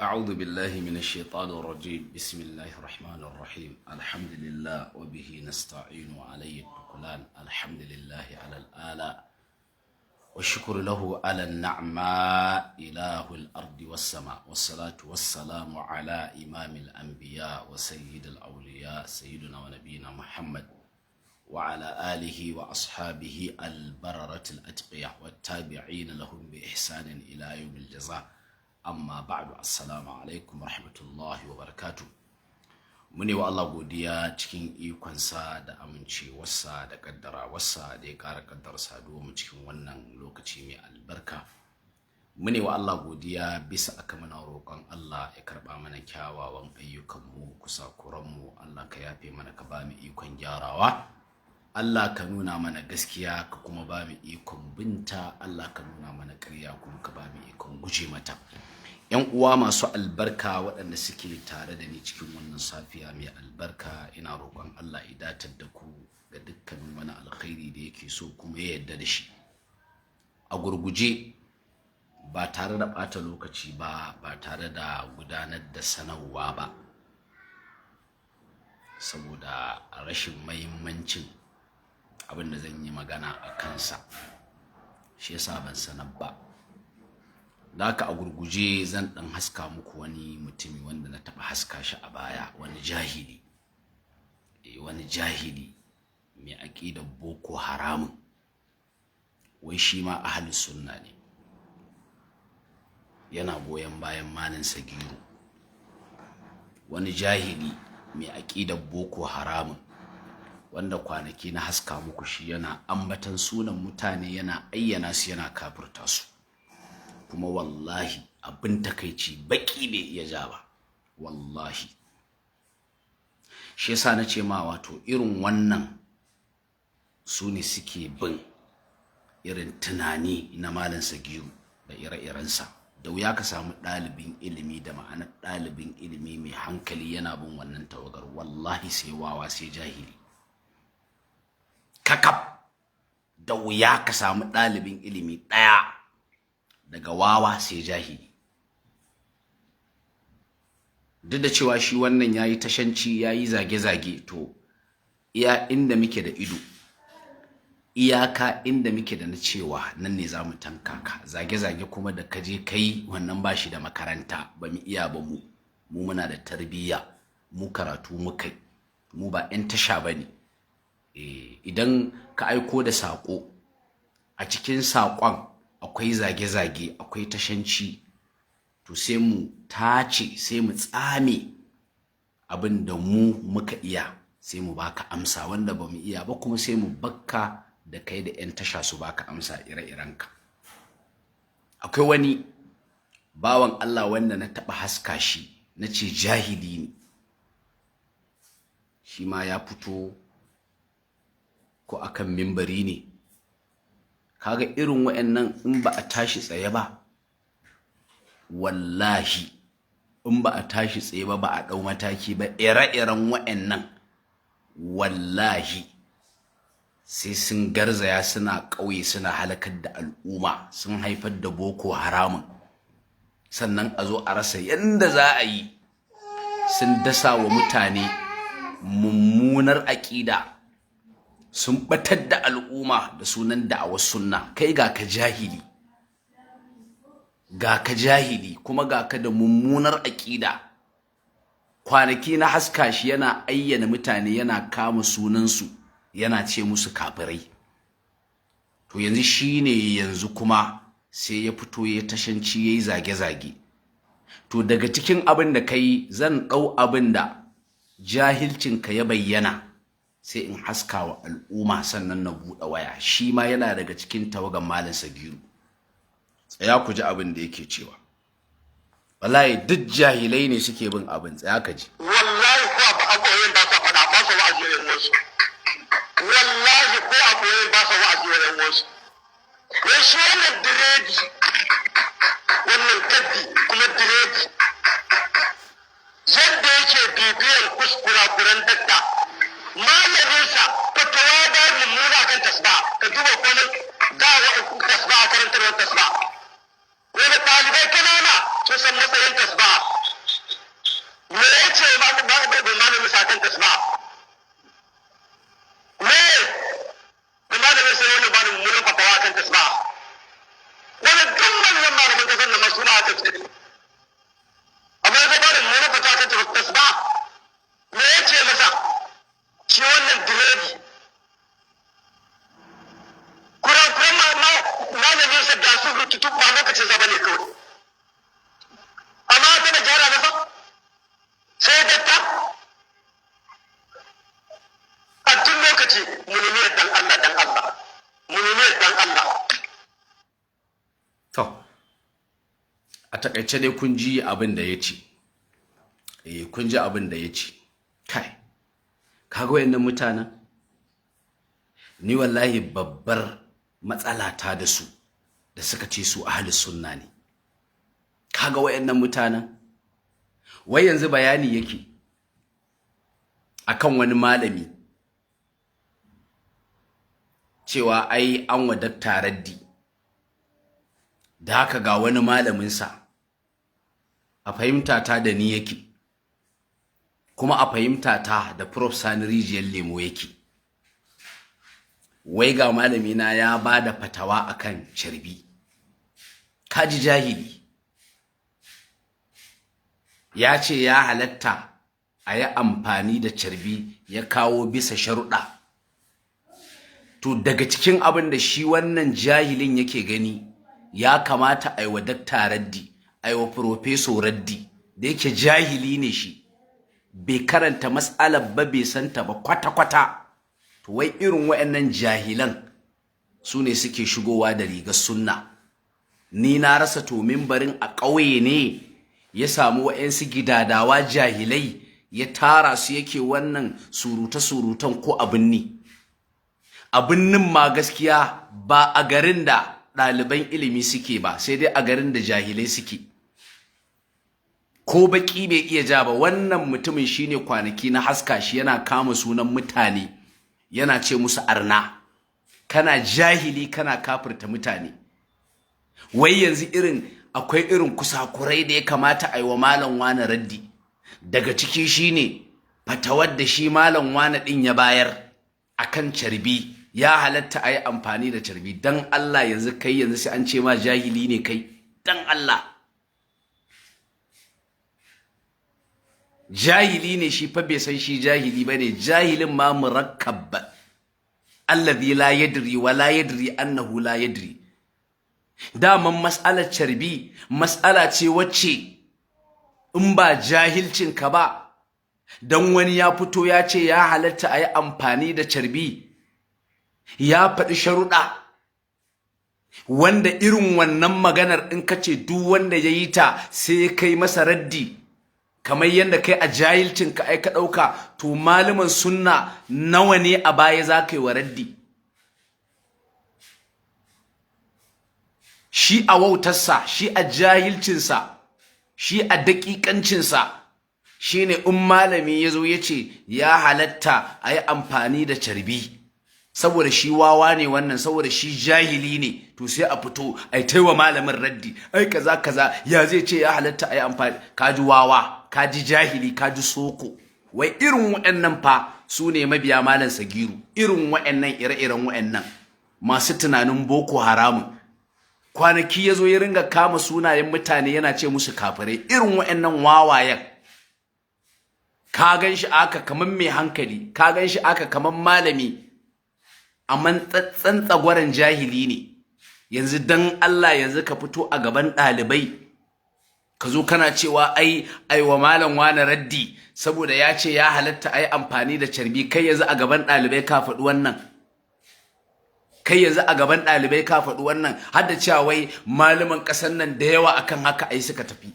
أعوذ بالله من الشيطان الرجيم بسم الله الرحمن الرحيم الحمد لله وبه نستعين عليه التكلان الحمد لله على الآلاء والشكر له على النعماء إله الأرض والسماء والصلاة والسلام على إمام الأنبياء وسيد الأولياء سيدنا ونبينا محمد وعلى آله وأصحابه البررة الأتقياء والتابعين لهم بإحسان إلى يوم الجزاء amma ba'du assalamu alaikum rahmatullahi wa barakatuh. Mune wa Allah godiya cikin ikonsa da amincewarsa da kaddarawarsa da ya ƙara kaddara saduwa mu cikin wannan lokaci mai albarka. Mune wa Allah godiya bisa aka mana roƙon Allah ya karɓa mana kyawawan ayyukanmu kusakuranmu, Allah ka yafe mana ka ba mu ikon gyarawa. Allah ka nuna mana gaskiya ka kuma ba mu ikon binta, Allah ka nuna mana ƙarya kuma ka ba mu ikon guje mata. Yan uwa masu albarka waɗanda suke tare da ni cikin wannan safiya mai albarka, ina roƙon Allah ya datar da ku ga dukkanin wani alkhairi da yake so kuma ya yarda da shi. A gurguje, ba tare da ɓata lokaci ba tare da gudanar da sanarwa ba, saboda rashin mahimmancin abin da zan yi magana a kansa, shi yasa ban sanar ba. Da haka a gurguje zan ɗan haska muku wani mutumi wanda na taɓa haska shi a baya, wani jahili mai aƙidar boko haramun, wai shi ma ahlus sunna ne, yana goyon bayan Malam Sagiru. Wani jahili mai aƙidar boko haramun wanda kwanaki na haska muku shi yana ambatan sunan mutane, yana ayyana su, yana kafirta su, kuma wallahi abin takaici baki bai iya ja ba, wallahi. Shi yasa na ce ma wato irin wannan su ne suke bin irin tunani na Malam Sagiru da ire-irensa. Da wuya ka samu ɗalibin ilimi da ma'anar ɗalibin ilimi mai hankali yana bin wannan tawagar, wallahi sai wawa sai jahili. Kakaf da wuya ka samu ɗalibin ilimi ɗaya daga wawa sai jahili. Duk da cewa shi wannan yayi tashanci, yayi zage-zage, to iya inda muke da ido, iyaka inda muke da na cewa nan ne zamu tanka ka. Zage-zage kuma da kaje kai wannan bashi da makaranta, ba mu iya ba. mu muna da tarbiyya, mu karatu mukai, mu ba 'yan tasha bane. Idan ka aiko da sako, a cikin sakon akwai zage-zage, akwai tashanci, to sai mu tace, sai mu tsame abin da mu muka iya, sai mu baka amsa. Wanda ba mu iya ba kuma sai mu bakka da kai da 'yan tasha su baka amsa ire-irenka. Akwai wani bawan Allah wanda na taɓa haska shi, na ce jahili ne, shi ma ya fito ko akan mimbari ne. Kaga irin wayannan in ba a tashi tsaye ba, wallahi in ba a tashi tsaye ba a dau mataki ba, ire-iren wayannan wallahi sai sun garzaya suna ƙauye suna halakar da al'umma, sun haifar da boko haramun, sannan a zo a rasa yanda za a yi. Sun dasa wa mutane mummunar aƙida, sun batar da al'umma da sunan da'awar sunna. Kai ga ka jahili kuma ga ka da mummunar aƙida. Kwanaki na haska shi yana ayyana mutane, yana kama sunansu, yana ce musu kafirai. To yanzu shine yanzu kuma sai ya fito ya tashanci, yayi zage-zage. To daga cikin abin da kai zan ɗau abin da jahilcinka ya bayyana, sai in haska wa al'umma, sannan na buɗe waya. Shi ma yana daga cikin tawagan Malam Sagiru. Tsaya ku ji abin da yake cewa. Wallahi duk jahilai ne suke bin abin. Tsaya ka ji. Wallahi ko a koyon ba sa faɗa, ba sa wa'azi ne wasu. Wallahi ko a koyon ba sa wa'azi ne wasu. Wai shi wannan diredi, wannan kaddi kuma diredi, yadda yake bibiyar kuskurakuran dakta, malaminsa fatawa ba mummuna kan tasba. Ka duba kwanan dawa tasba a karantarwar tasba. Wani ɗalibai kanana sun san matsayin tasba, a takaice dai kun ji abin da ya ce. Kun ji abin da ya ce. Kai, kaga wayannan mutanen? Ni wallahi babbar matsala ta da su da suka ce su ahlus sunna ne. Kaga wayannan mutanen? Wai yanzu bayani yake akan wani malami cewa ai an wadatta raddi. Da haka ga wani malaminsa a fahimta ta da ni yake, kuma a fahimta ta da Prof Sani Rijiyar Lemo yake. Wai ga malamina ya ba da fatawa akan carbi. Kaji jahili. Ya ce ya halatta a yi amfani da carbi, ya kawo bisa sharuɗa. To daga cikin abin da shi wannan jahilin yake gani, ya kamata a yi wa dakta raddi, a yi wa profeso raddi, da yake jahili ne shi, bai karanta mas'alar ba, bai santa ba kwata-kwata. To wai irin waɗannan jahilan su ne suke shigowa da rigar sunna. Ni na rasa to mimbarin a ƙauye ne ya samu waɗansu gidadawa jahilai ya tara su yake wannan surutan ko abin ni. Abin nin ma gaskiya ba a garin da ɗaliban ilimi suke ba, sai dai a garin da jahilai suke. Ko baki bai iya ja ba. Wannan mutumin shine kwanaki na haska shi yana kama sunan mutane, yana ce musu arna. Kana jahili kana kafirta mutane. Wai yanzu akwai irin kusakurai da ya kamata a yi wa malam wani raddi. Daga ciki shine fatawar da shi malam wani ɗin ya bayar akan carbi. Ya halatta a yi amfani da carbi. Dan Allah yanzu kai yanzu sai an ce ma jahili ne kai. Dan Allah. Jahili ne shi fa, bai san shi jahili ba ne. Jahilin ma murakkab. Alladhi la yadri wa la yadri annahu la yadri. Daman mas'alar carbi mas'ala ce wacce in ba jahilcin ka ba, dan wani ya fito ya ce ya halatta a yi amfani da carbi, ya faɗi sharuɗa wanda irin wannan maganar in ka ce duk wanda ya yi ta sai ya kai masa raddi, kamar yadda kai a jahilcin ka ai ka ɗauka, to malaman sunna nawa ne a baya za ka yi wa raddi? Shi a wautarsa, shi a jahilcinsa, shi a daƙiƙancinsa, shi ne in malami ya zo ya ce ya halatta a yi amfani da carbi, saboda shi wawa ne wannan, saboda shi jahili ne, to sai a fito a yi wa malamin raddi, ai kaza kaza ya zai ce ya halatta a yi amfani. Kaji wawa, kaji jahili, kaji soko. Wai irin waɗannan fa su ne mabiya malam Sagiru, irin waɗannan ire-iren waɗannan masu tunanin boko haramun. Kwanaki ya zo ya ringa kama sunayen mutane yana ce musu kafirai. Irin waɗannan wawayen, ka gan shi aka kaman mai hankali, ka gan shi aka kaman malami, amma tsagwaron jahili ne. Yanzu dan Allah yanzu ka fito a gaban ɗalibai ka zo kana cewa ai wa malam wani raddi saboda ya ce ya halatta ai amfani da carbi. Kai yanzu a gaban ɗalibai ka faɗi wannan? Kai yanzu a gaban ɗalibai ka faɗi wannan? Har da cewa wai malaman ƙasar nan da yawa akan haka ai suka tafi.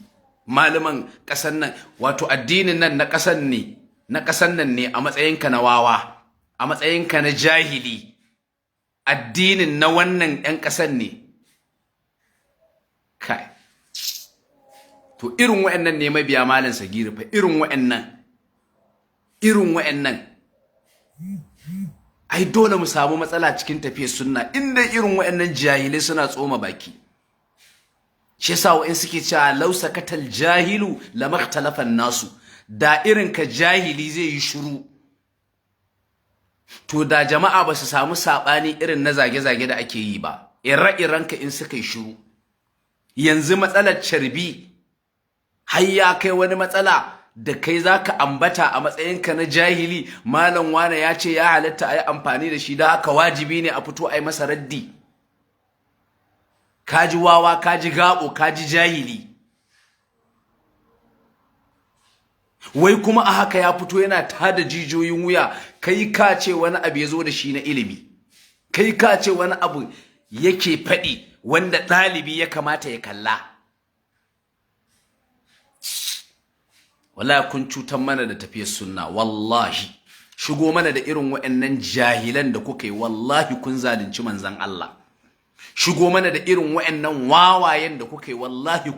Malaman ƙasar nan, wato addinin nan na ƙasar nan ne a matsayinka na wawa, a matsayinka na jahili. Addinin na wannan 'yan ƙasar ne. Kai, to irin wa'annan ne mabiya malam Sagiru fa, irin wa'annan ai dole mu samu matsala cikin tafiyar sunna inda irin wa'annan jahilai suna tsoma baki. Shi yasa wa'in suke cewa law sakatal jahilu lamakhtalafa nasu. Da irin ka jahili zai yi shiru, to da jama'a ba su samu saɓani irin na zage-zage da ake yi ba. Ire-irenka in suka yi shiru. Yanzu matsalar carbi har ya kai wani matsala da kai za ka ambata a matsayinka na jahili. Malam wane ya ce ya halatta a yi amfani da shi, da haka wajibi ne a fito a yi masa raddi. Kaji wawa, kaji gaɓo, kaji jahili. Wai kuma a haka ya fito yana tada jijiyoyin wuya, kai ka ce wani abu ya zo da shi na ilimi, kai ka ce wani abu yake faɗi wanda ɗalibi ya kamata ya kalla. wallahi kun cutar mana da tafiyar sunna. Wallahi shigo mana da irin waɗannan jahilan da kuka yi, wallahi kun zalunci manzon Allah. Shigo mana da irin waɗannan wawayen da kuka yi, wallahi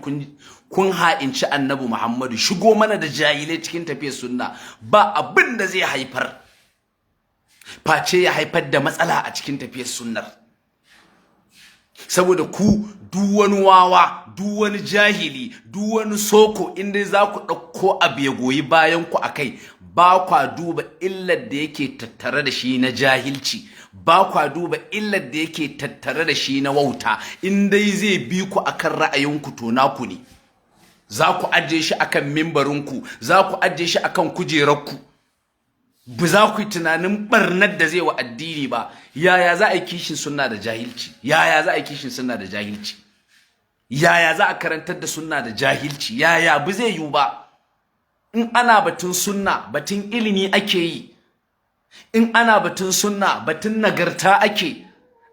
kun ha'inci annabi Muhammadu. Shigo mana da jahilai cikin tafiyar sunna ba abin da zai haifar face ya haifar da matsala a cikin tafiyar sunnar. Saboda ku duk wani wawa, duk wani jahili, duk wani soko, inda za ku ɗauko abu ya goyi bayan ku akai, ba kwa duba illar da yake tattare da shi na jahilci, ba kwa duba illar da yake tattare da shi na wauta. In dai zai bi ku akan ra'ayinku to naku ne. Za ku ajiye shi akan mimbarinku, za ku ajiye shi akan kujerarku, ba za ku yi tunanin barnar da zai wa addini ba. Yaya za a yi kishin sunna da jahilci? Yaya za a yi kishin sunna da jahilci? Yaya za a karantar da sunna da jahilci? Yaya ba zai yiwu ba? In ana batun sunna, batun ilimi ake yi. In ana batun sunna, batun nagarta ake.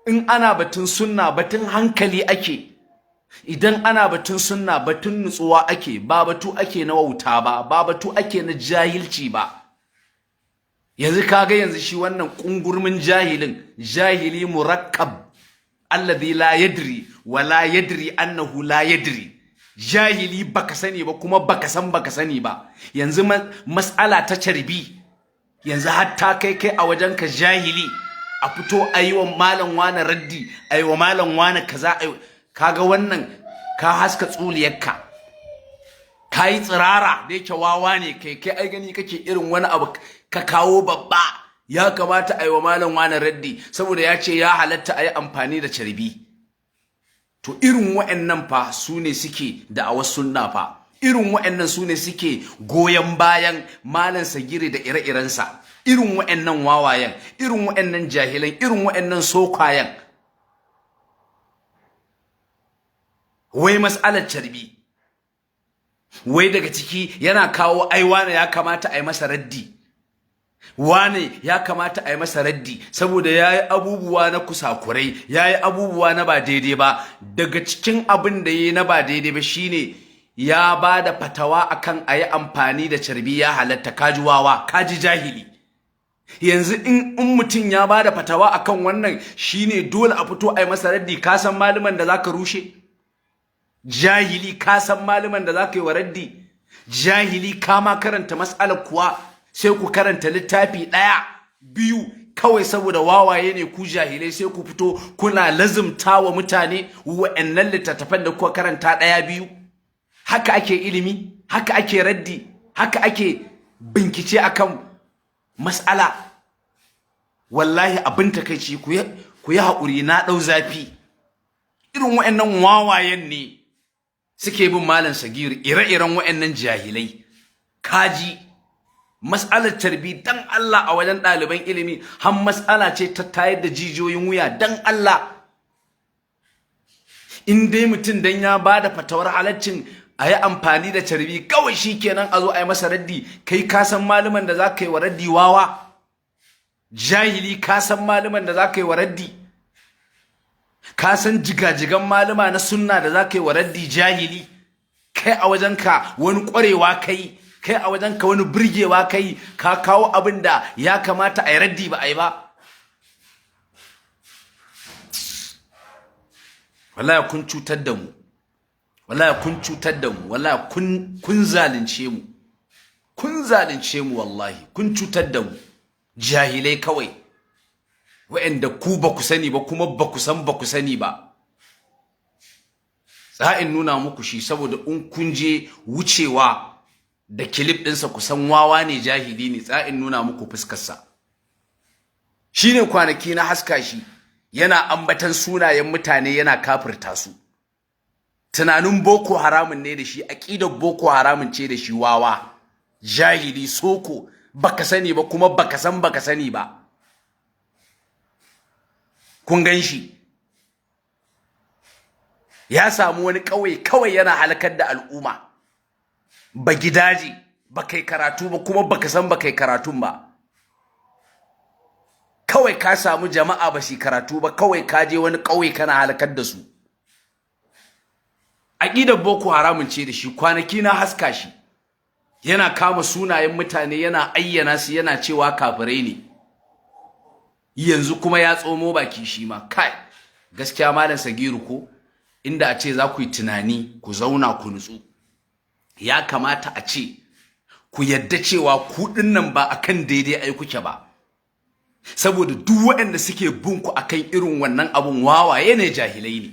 In ana batun sunna, batun hankali ake. Idan ana batun sunna, batun nutsuwa ake. Ba batu ake na wauta ba, ba batu ake na jahilci ba. Yanzu kaga yanzu shi wannan kungurmin jahili murakkab alladhi la yadri wa la yadri annahu la yadri. Jahili baka sani ba kuma baka sani ba. Yanzu mas'ala ta carbi, yanzu hatta kai a wajenka jahili a fito ayiwa malam wani raddi, ayiwa malam wani kaza, kaga wannan ka haska tsuliyarka, kai tsirara da yake wawa ne kai ai gani kake irin wani abu ka kawo babba. Ya kamata ayiwa malam wani raddi saboda ya ce ya halatta ayi amfani da carbi. To irin wa'annan fa su ne suke da'awar sunna fa. Irin wa'annan su ne suke goyon bayan malam Sagiri da ire-irensa. Irin wa'annan wawayen, irin wa'annan jahilan, irin wa'annan sokayen. Wai mas'alar carbi, wai daga ciki yana kawo ai wane ya kamata ai masa raddi, wane ya kamata ai masa raddi saboda yayi abubuwa na kusakurai, yayi abubuwa na ba daidai ba. Daga cikin abin da yayi na ba daidai ba shine ya bada fatawa akan ayi amfani da carbi ya halatta. Kaji wawa, kaji jahili. Yanzu in mutum ya bada fatawa akan wannan shine dole a fito ai masa raddi. Ka san malaman da zaka rushe? Jahili, ka san malaman da zaka yi wa raddi? Jahili, ka ma karanta mas'alar kuwa? Sai ku karanta littafi ɗaya biyu kawai saboda wawaye ne ku jahilai, sai ku fito kuna lazumta wa mutane wa'annan littattafan da kuka karanta ɗaya biyu. Haka ake ilimi, haka ake raddi, haka ake bincike akan mas'ala. Wallahi abin takeici, ku yi haƙuri, na ɗau zafi. Irin wa'annan wawayen ne suke bin malam Sagir, ire-iren wa'annan jahilai. Kaji mas'alar tarbi dan Allah a wajen ɗaliban ilimi har mas'ala ce ta tayar da jijiyoyin wuya dan Allah. In dai mutum dan ya bada fatawar halaccin a yi amfani da tarbi kawai shikenan a zo a yi masa raddi. Kai ka san malaman da za ka yi wa raddi wawa? Jahili, ka san malaman da za ka yi wa raddi? Ka san jigajigan malama na sunna da za ka yi wa raddi jahili? Kai a wajenka wani ƙwarewa kai, kai a wajenka wani burgewa kai, ka kawo abin da ya kamata a yi raddi ba a yi ba. Wallahi kun cutar da mu, wallahi kun cutar da mu, wallahi kun zalunce mu, kun zalunce mu, wallahi kun cutar da mu. Jahilai kawai wa'anda ku ba ku sani ba kuma ba ku sani ba. Sa'in nuna muku shi saboda in kun je wucewa da kilif ɗinsa ku san wawa ne, jahili ne. Sa'in nuna muku fuskarsa. Shine kwanaki na haska shi yana ambatan sunayen mutane yana kafirta su. Tunanin boko haramun ne da shi, aqidar boko haramun ce da shi, wawa jahili soko, baka sani ba kuma baka sani ba. Kun gan shi ya samu wani kawai yana halakar da al'umma. Ba gidaje, ba kai karatu ba kuma baka san ba kai karatun ba. Kawai ka samu jama'a ba shi karatu ba, kawai ka je wani kauye kana halakar da su. Aqidar boko haramun ce da shi, kwanaki na haska shi yana kama sunayen mutane yana ayyana su yana cewa kafirai ne, yanzu kuma ya tsomo baki shi ma. Kai gaskiya malam Sagiru ko inda a ce za ku yi tunani ku zauna ku nutsu, ya kamata a ce ku yadda cewa ku dinnan ba akan daidai ai kuke ba, saboda duk waɗanda suke bin ku akan irin wannan abun wawaye ne jahilai ne,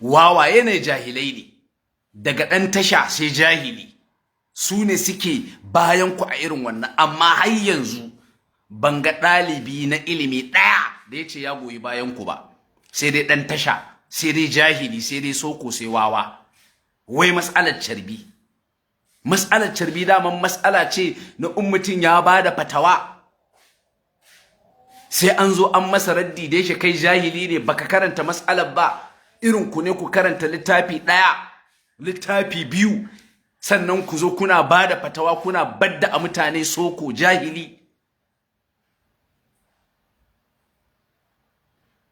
wawaye ne jahilai ne, daga ɗan tasha sai jahili su ne suke bayan ku a irin wannan. Amma har yanzu ban ga ɗalibi na ilimi ɗaya da ya ce ya goyi bayan ku ba, sai dai ɗan tasha, sai dai jahili, sai dai soko, sai wawa. Wai mas'alar carbi, mas'alar carbi daman mas'ala ce na mutum ya bada fatawa sai an zo an masa raddi da yake kai jahili ne baka karanta mas'alar ba. Irin ku ne ku karanta littafi ɗaya, littafi biyu, sannan ku zo kuna bada fatawa kuna badda a mutane soko, jahili.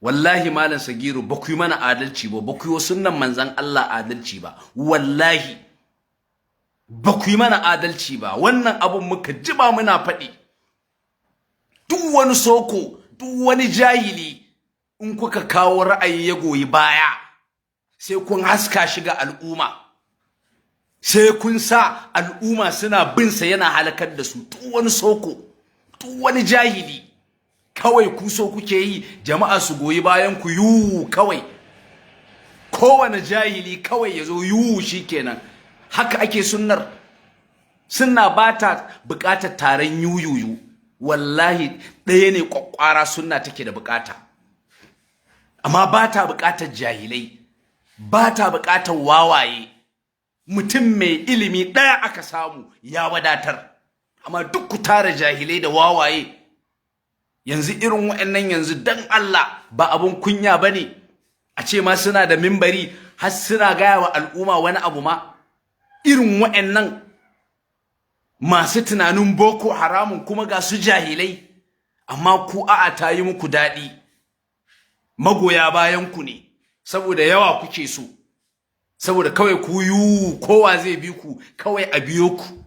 Wallahi malam Sagiru ba ku yi mana adalci ba, ba ku yi wa sunnan manzon Allah adalci ba, wallahi ba ku yi mana adalci ba. Wannan abun muka jiba muna faɗi, duk wani soko, duk wani jahili in kuka kawo ra'ayi ya goyi baya sai kun haska shi ga al'umma, sai kun sa al'umma suna bin sa yana halakar da su. Duk wani soko, duk wani jahili kawai ku so kuke yi jama'a su goyi bayan ku yu kawai, kowane jahili kawai yazo yu shikenan. Haka ake sunnar. Sunna bata buƙatar taron yuyuyu, wallahi ɗaya ne kwakwara sunna take da buƙata, amma bata buƙatar jahilai, bata buƙatar wawaye. Mutum mai ilimi ɗaya aka samu ya wadatar, amma duk ku tara jahilai da wawaye. Yanzu irin waɗannan yanzu dan Allah ba abun kunya bane a ce ma suna da mimbari har suna gaya wa al'umma wani abu ma. Irin waɗannan masu tunanin boko haramun kuma ga su jahilai, amma ku a'a ta yi muku daɗi, magoya bayan ku ne saboda yawa kuke so, saboda kawai ku yu kowa zai bi ku kawai a biyo ku.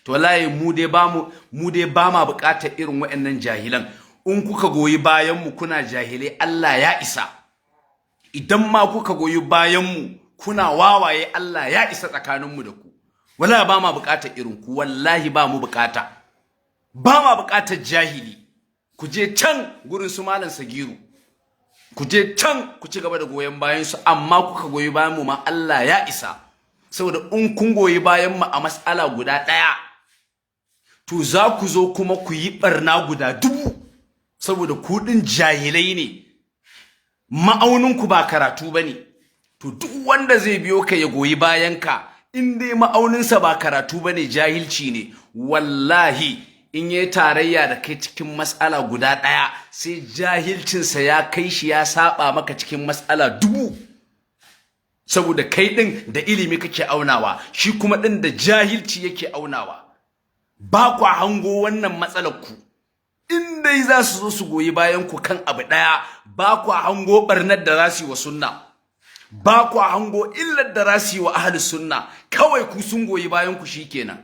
To wallahi mu dai ba ma buƙatar irin waɗannan jahilan. In kuka goyi bayan mu kuna jahilai Allah ya isa, idan ma kuka goyi bayan mu kuna wawaye Allah ya isa tsakanin mu da ku. Wallahi ba ma buƙatar irin ku, wallahi ba mu buƙata, ba ma buƙatar jahili. Ku je can gurin su malam Sagiru, ku je can ku ci gaba da goyen bayan su, amma kuka goyi bayan mu ma Allah ya isa. Saboda in kun goyi bayan mu a mas'ala guda ɗaya, to za ku zo kuma ku yi barna guda dubu, saboda ku din jahilai ne, ma'auninku ba karatu bane. To duk wanda zai biyo ka ya goyi bayan ka, in dai ma'auninsa ba karatu bane, jahilci ne, wallahi in yayi tarayya da kai cikin mas'ala guda ɗaya sai jahilcinsa ya kai shi ya saba maka cikin mas'ala dubu, saboda kai din da ilimi kake aunawa, shi kuma din da jahilci yake aunawa. Ba ku hango wannan matsalar ku, in dai za su zo su goyi bayan ku kan abu ɗaya, ba ku hango barnar da za su yi wa sunna, ba ku hango illar da za su yi wa ahli sunna. Kawai ku sun goyi bayan ku shikenan.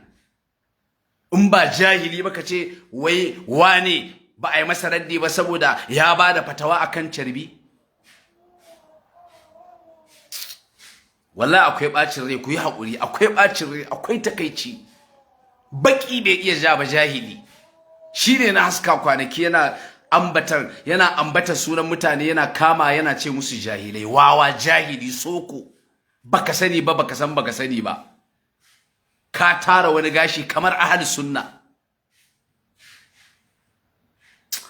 In ba jahili ba ka ce wai wane ba a yi masa raddi ba saboda ya ba da fatawa akan carbi. Wallahi akwai bacin rai, ku yi haƙuri, akwai bacin rai, akwai takaici. Baki bai iya ja ba jahili. Shine na haska kwanaki yana ambatar sunan mutane, yana kama yana ce musu jahilai, wawa, jahili, soko, baka sani ba, baka san baka sani ba. Ka tara wani gashi kamar ahli sunna.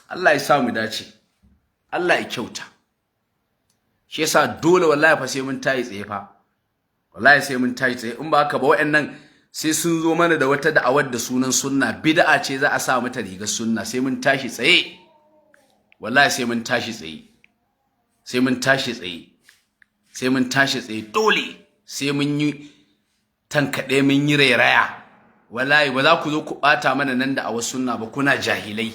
Allah ya sa mu dace, Allah ya kyauta. Shi yasa dole wallahi fa sai mun tayi tsaye fa, wallahi sai mun tayi tsaye. In ba haka ba waɗannan sai sun zo mana da wata da'awar da sunan sunna, bid'a ce za a sa mata rigar sunna. Sai mun tashi tsaye, wallahi sai mun tashi tsaye, sai mun tashi tsaye, sai mun tashi tsaye. Dole sai mun yi tankaɗe, mun yi rairaya. Wallahi ba za ku zo ku ɓata mana nan da a wasu sunna ba, kuna jahilai.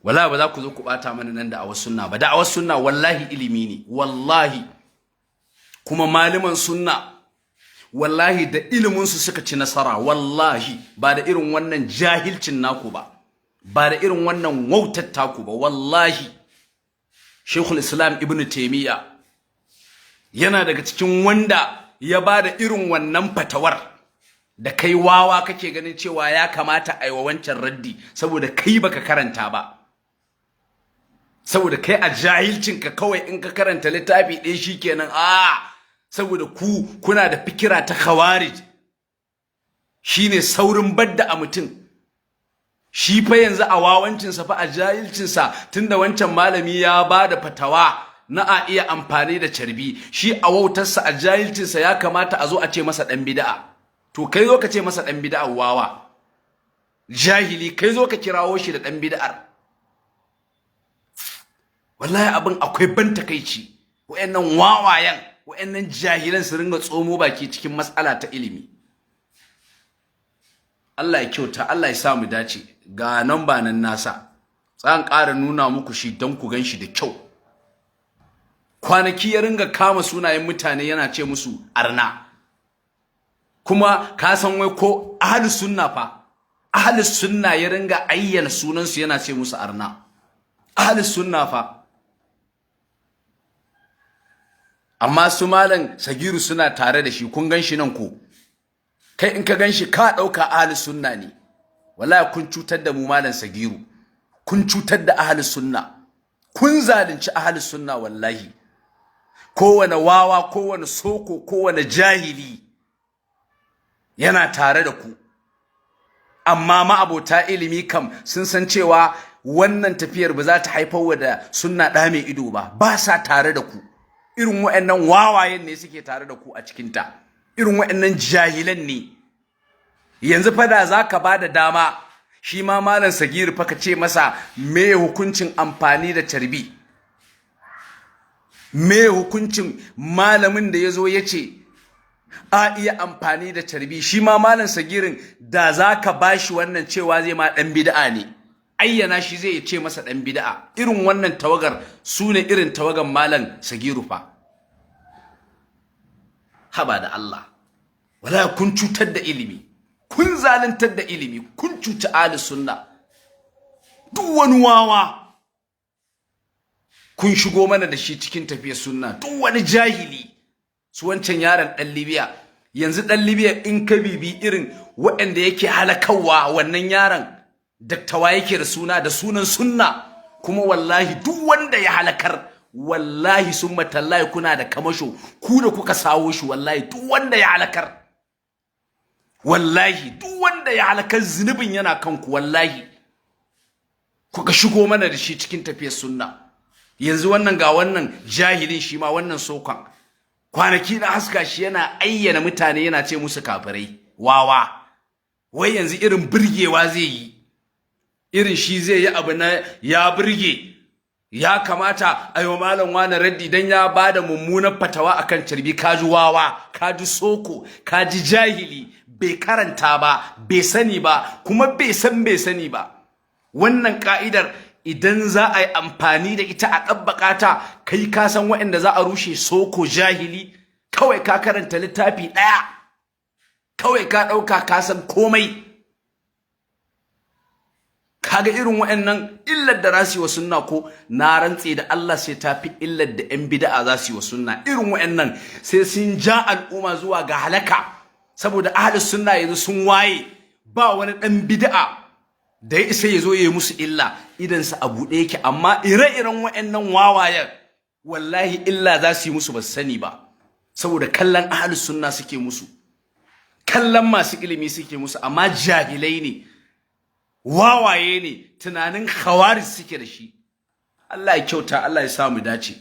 Wallahi ba za ku zo ku ɓata mana nan da a wasu sunna ba. Da a wasu sunna wallahi ilimi ne, wallahi. Kuma malaman sunna wallahi da iliminsu suka ci nasara, wallahi ba da irin wannan jahilcin naku ba da irin wannan wautar taku ba. Wallahi Sheikhul Islam Ibn Taymiyyah yana daga cikin wanda ya ba da irin wannan fatawar da kai wawa kake ganin cewa ya kamata a yi wa wancan raddi saboda kai baka karanta ba, saboda kai a jahilcinka kawai in ka karanta littafi ɗaya shikenan saboda kuna da fikira ta khawarij shine saurin badda a mutum. Shi fa yanzu a wawancinsa fa a jahilcinsa tunda wancan malami ya ba da fatawa na a iya amfani da carbi, shi a wautarsa a jahilcinsa ya kamata a zo a ce masa ɗan bid'a. To kai zo ka ce masa ɗan bid'a wawa jahili, kai zo ka kirawo shi da ɗan bid'ar. Wallahi abin akwai ban takeici, wayannan wawayen, wayannan jahilan su ringa tsomo baki cikin matsala ta ilimi. Allah ya kyauta, Allah ya sa mu dace. Ga namba nan nasa, zan ƙara nuna muku shi don ku gan shi da kyau. Kwanaki ya ringa kama sunayen mutane yana ce musu arna, kuma ka san wai ko ahlus sunna fa, ahlus sunna ya ringa ayyana sunansu yana ce musu arna, ahlus sunna fa. Amma su malam Sagiru suna tare da shi, kun gan shi nan ko kai in ka gan shi ka ɗauka ahlus sunna ne. Wallahi kun cutar da mu malam Sagiru, kun cutar da ahlus sunna, kun zalunci ahlus sunna. Wallahi kowane wawa, kowane soko, kowane jahili yana tare da ku, amma ma'abota ilimi kam sun san cewa wannan tafiyar ba za ta haifar wa da sunna ɗa mai ido ba sa tare da ku. Irin waɗannan wawayen ne suke tare da ku a cikinta, irin waɗannan jahilan ne. Yanzu fada za ka ba da dama shi ma malam Sagiru fa ka ce masa me hukuncin amfani da carbi, me hukuncin malamin da ya zo ya ce a iya amfani da carbi. Shi ma malam Sagirin da za ka ba shi wannan cewa zai ma ɗan bid'a ne, ayyana shi zai ce masa ɗan bid'a. Irin wannan tawagar su ne irin tawagar malam Sagiru fa. Haba da Allah, wala kun cutar da ilimi, kun zaluntar da ilimi, kun cuci ahli sunna. Duk wani wawa kun shigo mana da shi cikin tafiyar sunna, duk wani jahili. Su wancan yaron ɗan Libya, yanzu ɗan Libya in ka bibi irin waɗanda yake halakawa, wannan yaron daktawa yake da sunan sunna. Kuma wallahi duk wanda ya halakar, wallahi summa tallahi kuna da kamasho, ku da kuka sawo shi. Wallahi duk wanda ya halakar, wallahi duk wanda ya halakar zunubin yana kanku. Wallahi kuka shigo mana da shi cikin tafiyar sunna. Yanzu wannan ga wannan jahilin shi ma wannan sokan, kwanaki na haska shi yana ayyana mutane yana ce musu kafirai, wawa. Wai yanzu irin burgewa zai yi, irin shi zai yi abu na ya burge, ya kamata ayo malam wani raddi dan ya bada mummunar fatawa akan carbi. Kaji wawa, kaji soko, kaji jahili, bai karanta ba, bai sani ba, kuma bai sani ba. Wannan ka'idar idan za a yi amfani da ita a ɗabbaƙa ta, kai ka san waɗanda za a rushe, soko jahili. Kawai ka karanta littafi ɗaya, kawai ka ɗauka ka san komai. Kaga irin waɗannan illar da za su yi wa sunna ko na rantse da Allah sai ta fi illar da 'yan bid'a za su yi wa sunna. Irin waɗannan sai sun ja al'umma zuwa ga halaka, saboda ahlus sunna yanzu sun waye, ba wani ɗan bid'a da ya isa ya zo ya yi musu illa, idansa a buɗe yake. Amma ire-iren waɗannan wawayen wallahi illa za su yi musu ba su sani ba, saboda kallon ahlus sunna suke musu, kallon masu ilimi suke musu. Amma jahilai ne, wawaye ne, tunanin khawarij suke da shi. Allah ya kyauta, Allah ya sa mu dace.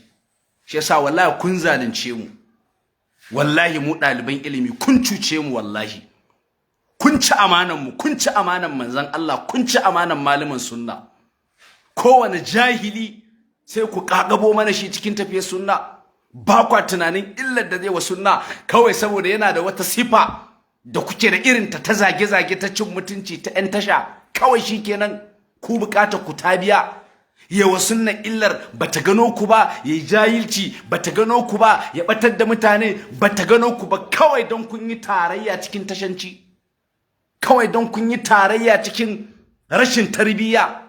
Shi yasa wallahi kun zalunce mu, wallahi mu ɗaliban ilimi kun cuce mu, wallahi kun ci amanan mu, kun ci amanan manzon Allah, kun ci amanan malaman sunna. Kowane jahili sai ku kagabo mana shi cikin tafiyar sunna, ba kwa tunanin illar da zai wa sunna, kawai saboda yana da wata sifa da kuke da irinta ta zage-zage, ta cin mutunci, ta 'yan tasha. Kawai shi kenan ku bukatar ku ta biya. yawa sunna illar bata gano ku ba, yayi jahilci bata gano ku ba, ya batar da mutane bata gano ku ba, kawai don kun yi tarayya cikin tashanci, kawai don kun yi tarayya cikin rashin tarbiyya,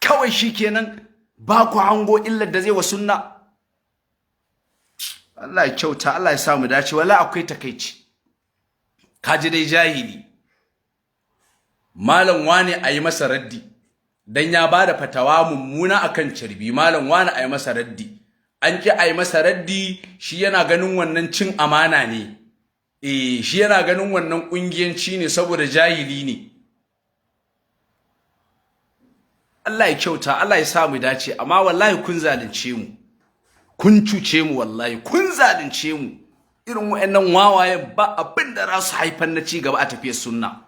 kawai shikenan ba ku hango illar da zai wa sunna. Allah ya kyauta, Allah ya samu dace. Wallahi akwai takeici. Kaji dai jahili, malam wani ayi masa raddi dan ya bada fatawa mummuna akan carbi, malam wani ayi masa raddi, an ki ayi masa raddi, shi yana ganin wannan cin amana ne, shi yana ganin wannan kungiyanci ne saboda jahili ne. Allah ya kyauta, Allah ya sa mu dace, amma wallahi kun zalunce mu, kun cuce mu, wallahi kun zalunce mu. Irin wayannan wawaye ba abin da za su haifar na ci gaba a tafiyar sunna.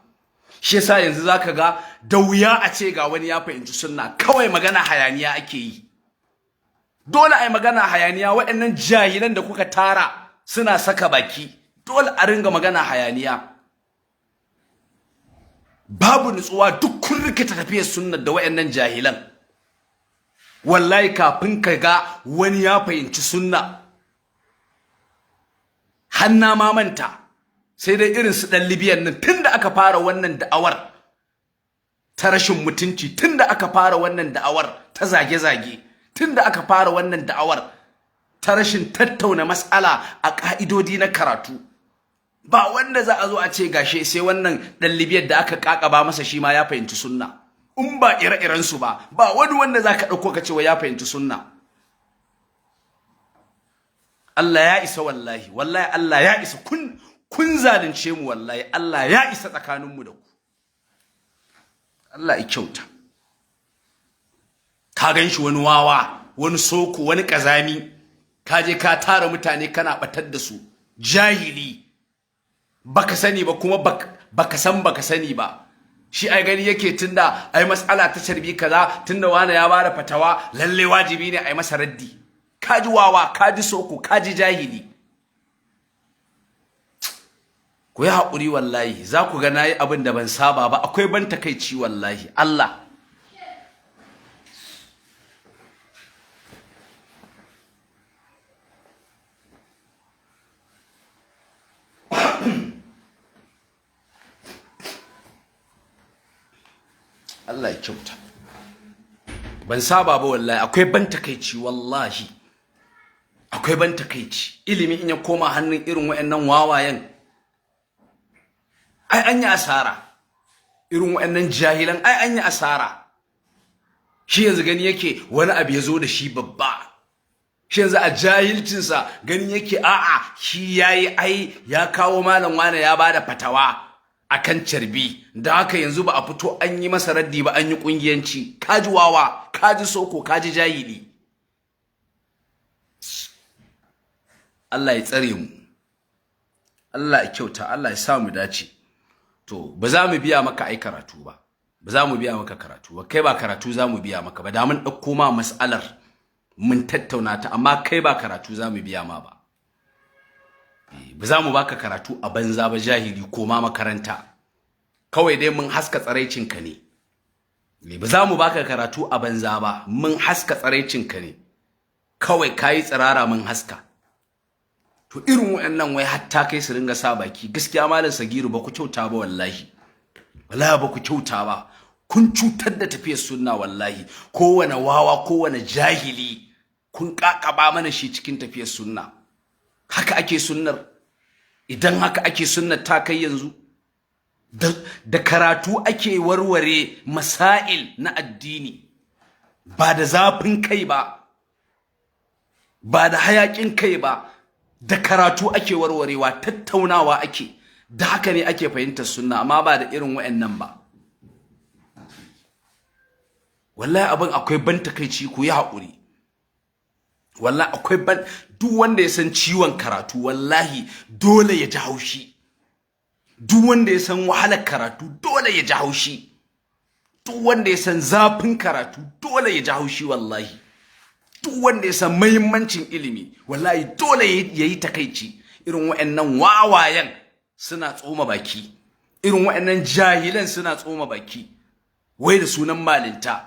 Shi yasa yanzu zaka ga da wuya a ce ga wani ya fahimci sunna, kawai magana hayaniya ake yi. Dole ai magana hayaniya, wayannan jahilan da kuka tara suna saka baki, dole a ringa magana hayaniya. Babu nutsuwa, duk kun rikita tafiyar sunnar da wayannan jahilan. Wallahi kafin ka ga wani ya fahimci sunna, hanna ma manta, sai dai irin su dan Libyan nan, tunda aka fara wannan da'awar ta rashin mutunci, tunda aka fara wannan da'awar ta zage-zage, tunda aka fara wannan da'awar ta rashin tattauna mas'ala a ka'idodi na karatu, ba wanda za a zo a ce gashe sai wannan dan Libyan da aka kakaba masa shi ma ya fahimci sunna. In ba ire-iren su ba wani wanda zaka dauko ka ce wa ya fahimci sunna. Allah ya isa, wallahi Allah ya isa, kun zalunce mu, wallahi Allah ya isa tsakanin mu da ku. Allah ya kyauta. Ka ganshi wani wawa, wani soko, wani kazami, ka je ka tara mutane kana batar da su, jahili, baka sani ba kuma baka sani ba. Shi ai gani yake tunda ai mas'ala ta carbi kaza, tunda wani ya bada fatawa lalle wajibi ne ai masa raddi. Kaji wawa, kaji soko, kaji jahili. Ku yi haƙuri wallahi, za ku ga nayi abin da ban saba ba, akwai ban takeici wallahi. Allah Allah ya kyauta. Ban saba ba wallahi, akwai ban takeici wallahi. Akwai ban takeici. Ilimi in ya koma hannun irin wayannan wawayen, ai an yi asara. Irin wayannan jahilan ai an yi asara. Shi yanzu gani yake wani abu ya zo da shi babba. Shi yanzu a jahilcinsa gani yake a'a shi yayi ai ya kawo malam wani ya bada fatawa akan carbi, da haka yanzu ba a fito an yi masa raddi ba, an yi kungiyanci. Kaji wawa, kaji soko, kaji jahili. Allah ya tsare mu, Allah ya kyauta, Allah ya sa mu dace. To ba za mu biya maka ai karatu ba, ba za mu biya maka karatu ba, kai ba karatu za mu biya maka ba, da mun ɗauko ma mas'alar mun tattauna ta, amma kai ba karatu za mu biya ma ba. Ba za mu baka karatu a banza ba jahili, ko ma makaranta, kawai dai mun haska tsaraicinka ne. Ba za mu baka karatu a banza ba, mun haska tsaraicinka ne, kawai kayi tsirara mun haska. To irin wayannan wai hatta kai su ringa sa baki, gaskiya malam Sagiru ba ku kyauta ba wallahi. Wallahi ba ku kyauta ba, kun cutar da tafiyar sunna wallahi. Kowane wawa, kowane jahili kun kakaba mana shi cikin tafiyar sunna. Haka ake sunnar? Idan haka ake sunnar ta kai yanzu, da karatu ake warware masail na addini, ba da zafin kai ba, ba da hayakin kai ba, da karatu ake warwarewa, tattaunawa ake, da haka ne ake fahimtar sunna, amma ba da irin wayannan ba. Wallahi abin akwai ban takeici, ku yi haƙuri. Wallahi akwai ban, duk wanda ya san ciwon karatu wallahi dole ya ji haushi. Duk wanda ya san wahalar karatu dole ya ji haushi. Duk wanda ya san zafin karatu dole ya ji haushi wallahi. Duk wanda ya san muhimmancin ilimi wallahi dole ya yi takeici. Irin wayannan wawayen suna tsoma baki, irin wayannan jahilan suna tsoma baki, wai da sunan malinta.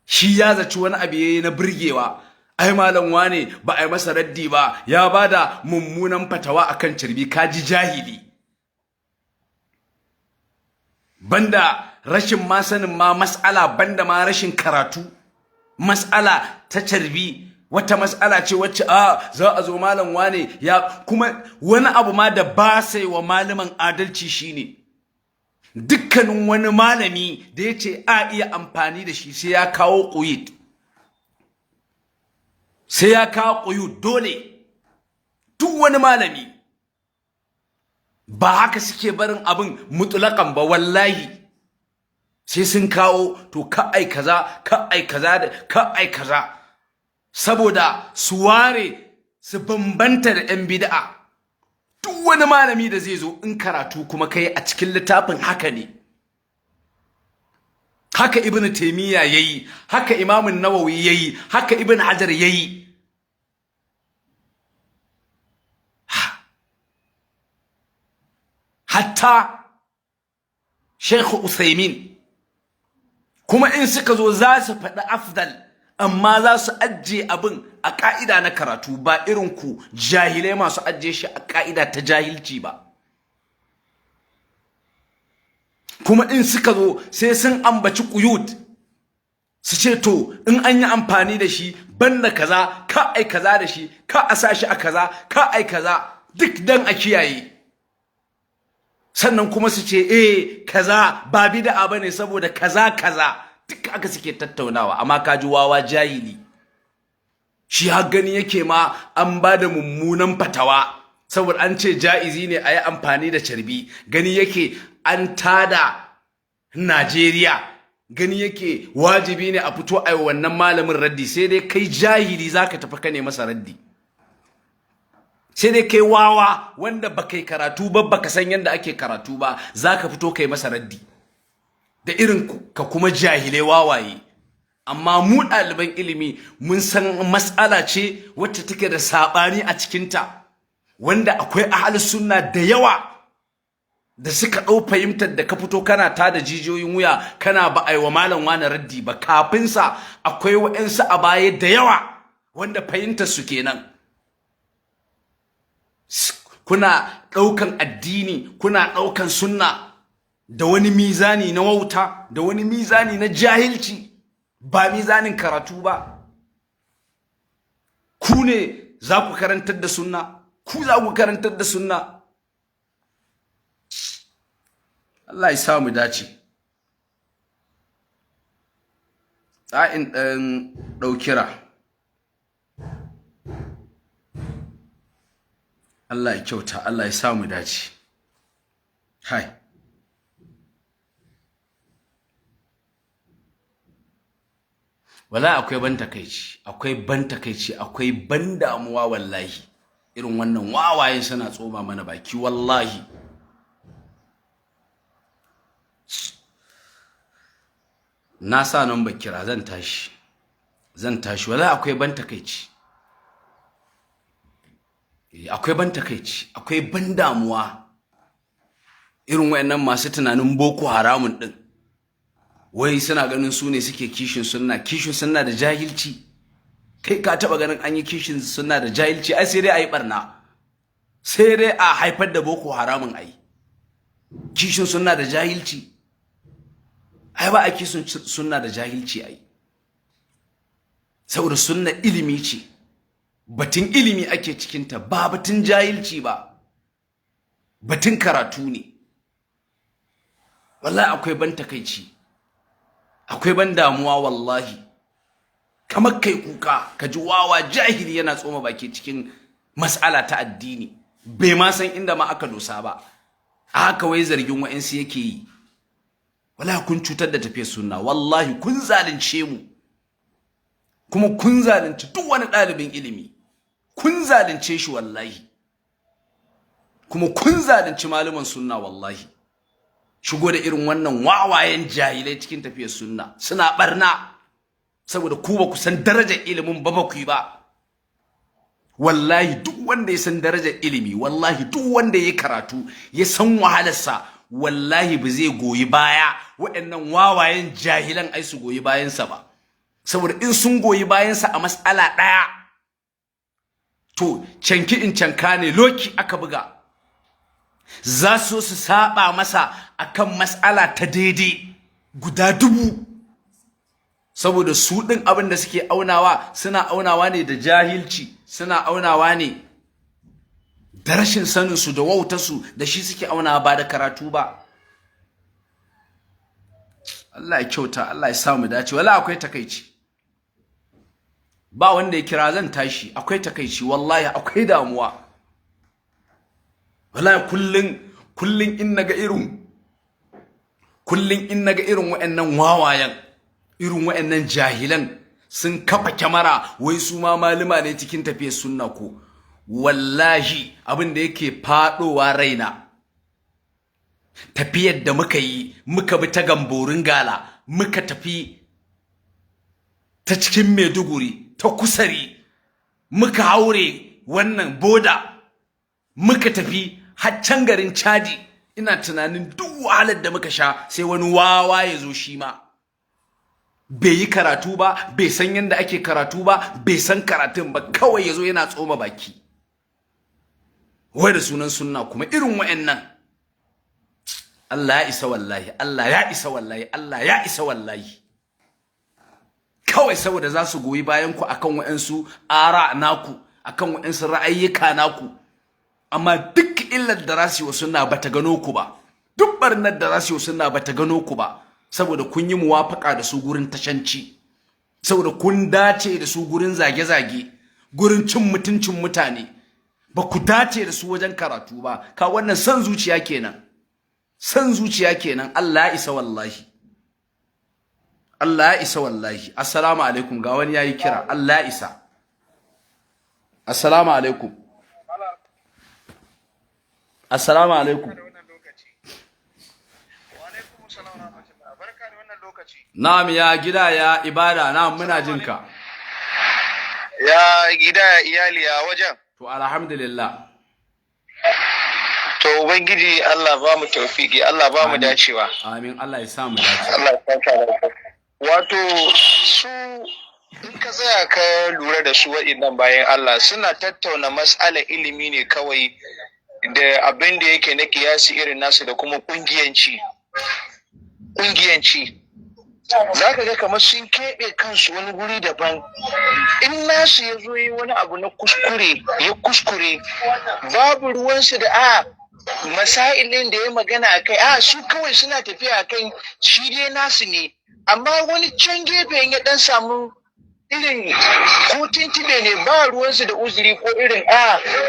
shi ya zaci wani abu yayi na burgewa, ai malam wane ba ai masa raddi ba, ya bada mummunan fatawa akan carbi. Kaji jahili, banda rashin ma sanin ma mas'ala, banda ma rashin karatu. Mas'ala ta carbi wata mas'ala ce wacce za a zo malam wane ya, kuma wani abu ma da ba sai wa malaman adalci shine dukkanin wani malami da yace a iya amfani da shi sai ya kawo quyud, sai ya kawo quyud dole. Duk wani malami ba haka suke barin abin mutlaqan ba, wallahi sai sun kawo to ka ai kaza, ka ai kaza da ka ai kaza, saboda su ware su bambanta da yan bid'a. Duk wani malami da zai zo in karatu kuma kai a cikin littafin haka ne, haka ibnu taymiya yayi, haka imam an-nawawi yayi, haka ibn hajar yayi. Hatta Sheikh Uthaymin, kuma in suka zo za su faɗi afdal, amma za su ajiye abin a ƙa'ida na karatu, ba irin ku jahilai masu ajiye shi a ƙa'ida ta jahilci ba. Kuma in suka zo sai sun ambaci quyud, su ce to in an yi amfani da shi banda kaza, ka ai kaza da shi, ka a sa shi a kaza, ka ai kaza, duk dan a kiyaye. Sannan kuma su ce kaza ba bid'a bane saboda kaza kaza, duk aka suke tattaunawa. Amma kaji wawa jahili, shi har gani yake ma an bada mummunan fatawa saboda an ce jaizi ne ayi amfani da carbi, gani yake an tada Najeriya, gani yake wajibi ne a fito ayi wannan malamin raddi. Sai dai kai jahili zaka tafi ka ne masa raddi, sai dai kai wawa wanda baka yi karatu ba, baka san yanda ake karatu ba, zaka fito kai masa raddi da irin ka kuma jahilai wawaye. Amma mu ɗaliban ilimi mun san mas'ala ce wacce take da sabani a cikinta, wanda akwai ahlus sunna da yawa da suka ɗau fahimtar da ka fito kana tada jijiyoyin wuya kana ba ai wa malam wani raddi ba. Kafin sa akwai wa'ansu a baya da yawa wanda fahimtar su kenan. Kuna ɗaukan addini, kuna ɗaukan sunna da wani mizani na wauta, da wani mizani na jahilci, ba mizanin karatu ba. Ku ne za ku karantar da sunna, ku za ku karantar da sunna. Allah ya sa mu dace. Tsa'in ɗan ɗaukira. Allah ya kyauta, Allah ya sa mu dace. Hai. Wallahi akwai ban takeici, akwai ban takeici, akwai ban damuwa wallahi. Irin wannan wawayen suna tsoma mana baki wallahi. Na sa number kira, zan tashi. Wallahi akwai ban takeici. Akwai ban takeici, akwai ban damuwa. Irin wayannan masu tunanin boko haramun din, wai suna ganin su ne suke kishin sunna da jahilci. Kai ka taba ganin an yi kishin sunna da jahilci? Ai sai dai ayi barna, sai dai a haifar da boko haramun. Ai kishin sunna da jahilci, ai ba a kishin sunna da jahilci. Ai saboda sunna ilimi ce, batun ilimi ake cikinta, ba batun jahilci ba, batun karatu ne. Wallahi akwai ban takeici, akwai ban damuwa wallahi. Kamar kai kuka ka ji wawa jahili yana tsoma baki cikin mas'ala ta addini, bai ma san inda ma aka dosa ba, haka wai zargin wa'ansu yake yi. Wallahi kun cutar da tafiyar sunna, wallahi kun zalunce mu, kuma kun zalunci duk wani ɗalibin ilimi, kun zalunce shi wallahi, kuma kun zalunci malaman sunna wallahi. Shigo da irin wannan wawayen jahilai cikin tafiyar sunna, suna barna saboda ku ba ku san darajar ilimin ba ku yi ba. Wallahi duk wanda ya san darajar ilimi, wallahi duk wanda ya karatu ya san wahalarsa, wallahi ba zai goyi baya waɗannan wawayen jahilan ai su goyi bayansa ba. saboda in sun goyi bayansa a mas'ala ɗaya to canki in canka ne loki aka buga za su saba masa akan mas'ala ta daidai guda 1000 saboda su ɗin abin da suke aunawa suna aunawa ne da jahilci, suna aunawa ne da rashin saninsu da wautarsu, da shi suke aunawa ba da karatu ba. Allah ya kyauta, Allah ya sa mu dace. Wala akwai takeici, ba wanda ya kira zan tashi, akwai takeici wallahi, akwai damuwa wallahi. kullun in naga irin wayannan wawayen, irin wayannan jahilan sun kafa kyamara wai su ma malama ne cikin tafiyar sunna ko, wallahi abin da yake fadowa raina, tafiyar da muka yi muka bi ta Gamborin Gala, muka tafi ta cikin Maiduguri ta Kusari, muka haure wannan boda, muka tafi har can garin Chadi. Ina tunanin duk wahalar da muka sha sai wani wawa ya zo shi ma bai yi karatu ba, bai san yadda ake karatu ba, bai san karatun ba, kawai ya zo yana tsoma baki wai da sunan sunna. Kuma irin wa'annan Allah ya isa wallahi, Allah ya isa wallahi, Allah ya isa wallahi. Kawai saboda za su goyi bayan ku akan wa'ansu ara naku, akan wa'ansu ra'ayyuka naku, amma duk illar da za su yi wa sunna bata gano ku ba, duk barnar da za su yi wa sunna bata gano ku ba, saboda kun yi muwafaka da su gurin tashanci, saboda kun dace da su gurin zage-zage, gurin cin mutuncin mutane, ba ku dace da su wajen karatu ba. Ka wannan san zuciya kenan, san zuciya kenan. Allah ya isa wallahi, Allah ya isa wallahi. Assalamu alaikum, ga wani yayi kira. Allah ya isa. Assalamu alaikum. Assalamu alaikum. Na'am, ya gida ya ibada, na'am muna jinka. Ya gida ya iyali ya wajen. To alhamdulillah. To ubangiji Allah ba mu tawfiki, Allah ba mu dacewa. Amin, Allah ya sa mu dace. Allah ya saka da. Wato su in ka tsaya ka lura da su waɗannan bayan Allah suna tattauna mas'alar ilimi ne kawai da abin da yake na kiyasi irin nasu da kuma kungiyanci. Za ka ga kamar sun keɓe kansu wani guri daban. In nasu ya zo yi wani abu na kuskure babu ruwansu da masailin da ya magana a kai, su kawai suna tafiya a kan shi dai nasu ne. Amma wani can gefen ya dan samu irin ko tintine ne, ba ruwansu da uzuri ko irin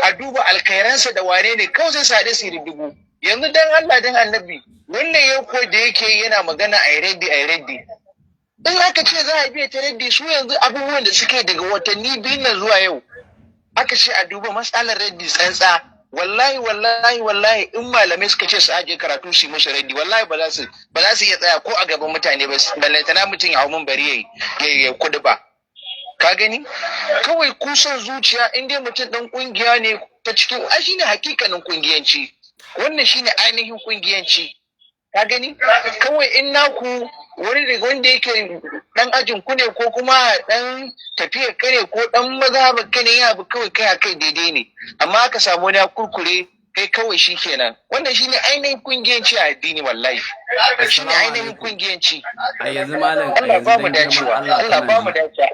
a duba alkhairansa da wane ne, kawai sai sade su dubu. Yanzu dan Allah dan annabi wannan yanko da yake yana magana a reddi in aka ce za a biya ta reddi, su yanzu abubuwan da suke daga watanni 2 na zuwa yau aka ce a duba matsalar reddi tsantsa, wallahi in malamai suka ce su aje karatu su musu reddi, wallahi ba za su iya tsaya ko a gaban mutane ba, ballantana mutum ya hau mun bari ya kudu ba. Ka gani kawai kusan zuciya, in dai mutum dan kungiya ne ta cikin shine hakikanin kungiyanci, wannan shine ainihin kungiyanci. Ka gani kawai in naku wani daga wanda yake dan ajin ku ne ko kuma dan tafiyar kare ko dan mazhabar kane ya bu kawai kai daidai ne, amma aka samu wani kurkure kai kawai shikenan. Wannan shine ainihin kungiyanci a addini, wallahi shine ainihin kungiyanci. A yanzu malam, Allah ba mu dacewa, Allah ba mu dacewa,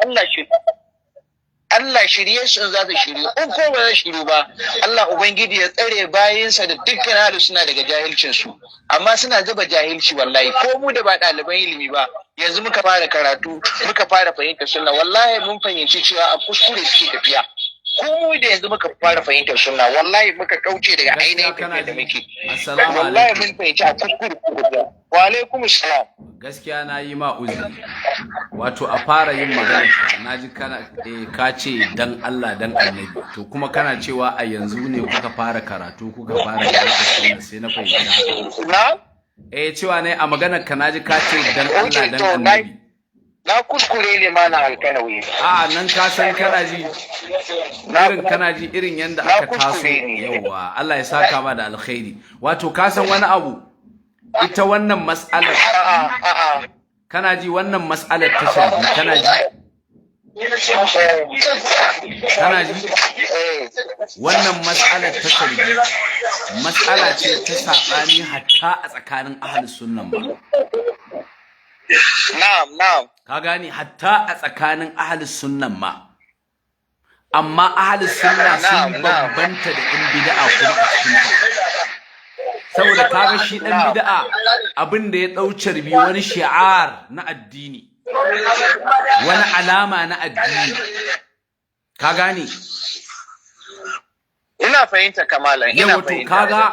Allah shirye su za su shirye, in ko ba za shirye ba Allah ubangiji ya tsare bayinsa da dukkan halu suna daga jahilcin su, amma suna zuba jahilci wallahi. Ko mu da ba ɗaliban ilimi ba yanzu muka fara karatu muka fara fahimtar sunna, wallahi mun fahimci cewa a kuskure suke tafiya. Ko mu da yanzu muka fara fahimtar sunna wallahi muka kauce daga ainihin tafiyar da muke, wallahi mun fahimci a kuskure. Wa alaikum salam. Gaskiya na yi ma uzuri, wato a fara yin magana na ji kana ka ce dan Allah dan annabi, to kuma kana cewa a yanzu ne kuka fara karatu kuka fara karatu, sai na fahimci haka. Cewa ne a maganar ka na ji ka ce dan Allah dan annabi. Na kuskure ne ma na alkanawi. Nan ka san kana ji irin yanda aka taso. Yawa Allah ya saka ma da alkhairi. Wato ka san wani abu, ita wannan mas'alar kana ji wannan mas'alar ta sharbi kana ji wannan mas'alar ta sharbi mas'ala ce ta saɓani hatta a tsakanin ahlus sunnan ba. Na'am. Ka gane hatta a tsakanin ahlus sunnan ma. Amma ahlus sunna sun bambanta da in bid'a kuma a cikin ta. Saboda kaga shi dan bid'a abin da ya dau carbi wani shi'ar na addini. Wani alama na addini. Ka gane? Ina fahimta kamalan ina fahimta. Yawa to kaga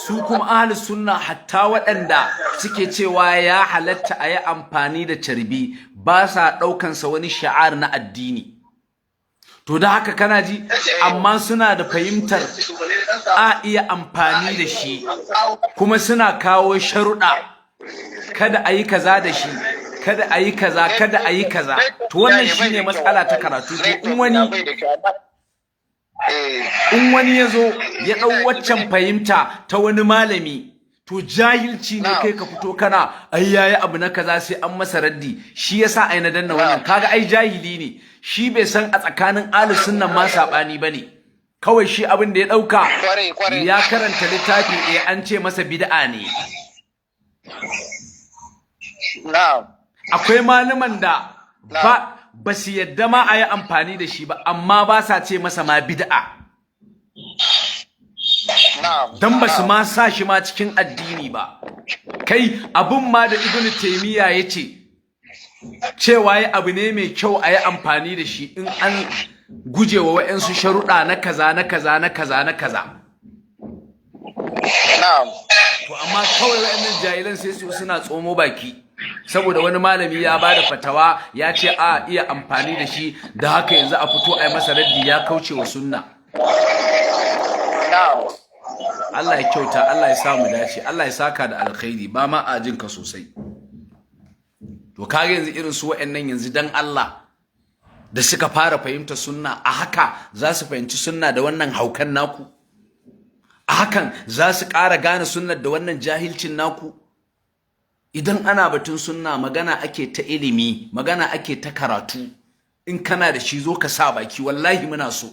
su kuma ahlus sunna hatta waɗanda suke cewa ya halatta a yi amfani da carbi ba sa ɗaukansa wani sha'ar na addini. To da haka kana ji amma suna da fahimtar a iya amfani da shi kuma suna kawo sharuɗa kada a yi kaza da shi kada a yi kaza kada a yi kaza. To wannan shine matsala ta karatu. To in wani ya zo ya ɗau waccan fahimta ta wani malami to jahilci ne kai ka fito kana ai yayi abu na kaza sai an masa raddi shi yasa ai na danna wannan kaga ai jahili ne shi bai san a tsakanin ahlus sunnan ma sabani bane kawai shi abin da ya dauka ya karanta littafi an ce masa bid'a ne. Akwai malaman da ba su yadda ma a yi amfani da shi ba amma ba sa ce masa ma bid'a dan ba su ma sa shi ma cikin addini ba. Kai abun ma da Ibn Taymiyyah yace cewa yi abu ne mai kyau a yi amfani da shi in an gujewa wa'yansu sharuɗa na kaza na kaza na kaza na kaza. To amma kawai wa'yannan jahilan sai su suna tsomo baki saboda wani malami ya bada fatawa ya ce a iya amfani da shi da haka yanzu a fito a yi masa raddi ya kauce wa sunna. Allah ya kyauta, Allah ya samu dace, Allah ya saka da alkhairi ba ma a jinka sosai. To kage yanzu irin su wa'annan yanzu dan Allah da suka fara fahimta sunna a haka za su fahimci sunna da wannan haukan naku? A hakan za su ƙara gane sunnar da wannan jahilcin naku? Idan ana batun sunna magana ake ta ilimi, magana ake ta karatu. In kana da shi zo ka sa baki wallahi muna so.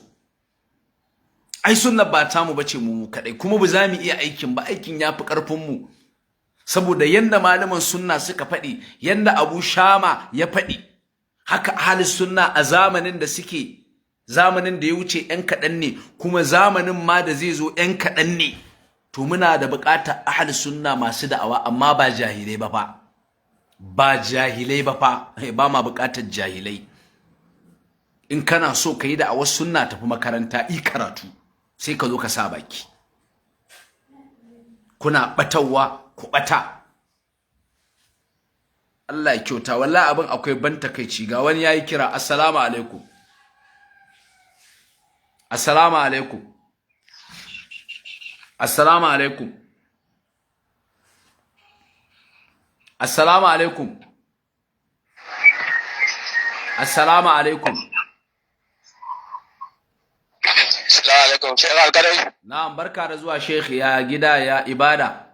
Ai sunnar ba ta mu bace mu kadai kuma ba za mu iya aikin ba, aikin yafi karfin mu. Saboda yanda malaman sunna suka faɗi, yanda Abu Shama ya faɗi, haka ahli sunna a zamanin da suke, zamanin da ya wuce ɗan kaɗan ne kuma zamanin ma da zai zo ɗan kaɗan ne. To muna da buƙatar ahli sunna masu da'awa amma ba jahilai ba fa. Ba jahilai ba fa, ba ma buƙatar jahilai. In kana so ka yi da'awar sunna tafi makaranta i karatu sai ka zo ka sa baki. Kuna ɓatawa ku ɓata. Allah ya kyauta wallahi abin akwai ban takeici. Ga wani yayi kira. Assalamu alaikum. Assalamu alaikum. Assalamu alaikum. Assalamu alaikum. Assalamu alaikum. Assalamu alaikum. Sheikh Alkarai. Na'am, barka da zuwa Sheikh, ya gida ya ibada.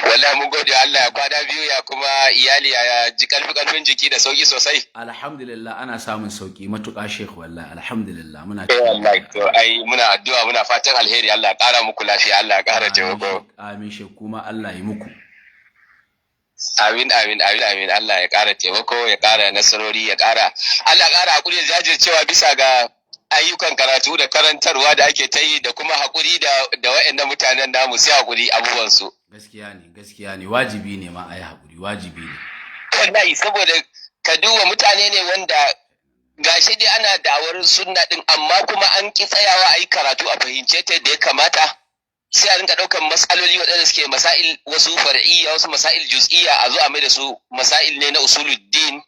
Wallahi mun gode Allah, ya kwana biyu ya kuma iyali ya ji karfin jiki da sauki sosai. Alhamdulillah ana samun sauki matuƙa Sheikh, wallahi alhamdulillah muna wallahi to ai muna addu'a muna fatan alheri, Allah ya ƙara muku lafiya, Allah ya ƙara taimako. Amin Sheikh, kuma Allah ya muku. Amin. Allah ya ƙara taimako, ya ƙara nasarori, ya ƙara Allah ya ƙara hakuri da jajircewa bisa ga ayyukan karatu da karantarwa da ake ta yi da kuma hakuri da waɗannan mutanen namu sai hakuri abubuwan su. Gaskiya ne wajibi ne ma a yi hakuri, wajibi ne. Wallahi saboda ka duba mutane ne wanda gashi dai ana dawar sunna din amma kuma an ki tsayawa a yi karatu a fahimce ta da ya kamata. Sai a rinka ɗaukar matsaloli waɗanda suke masail wasu far'iyya wasu masail juz'iyya a zo a mai da su masail ne na usuluddin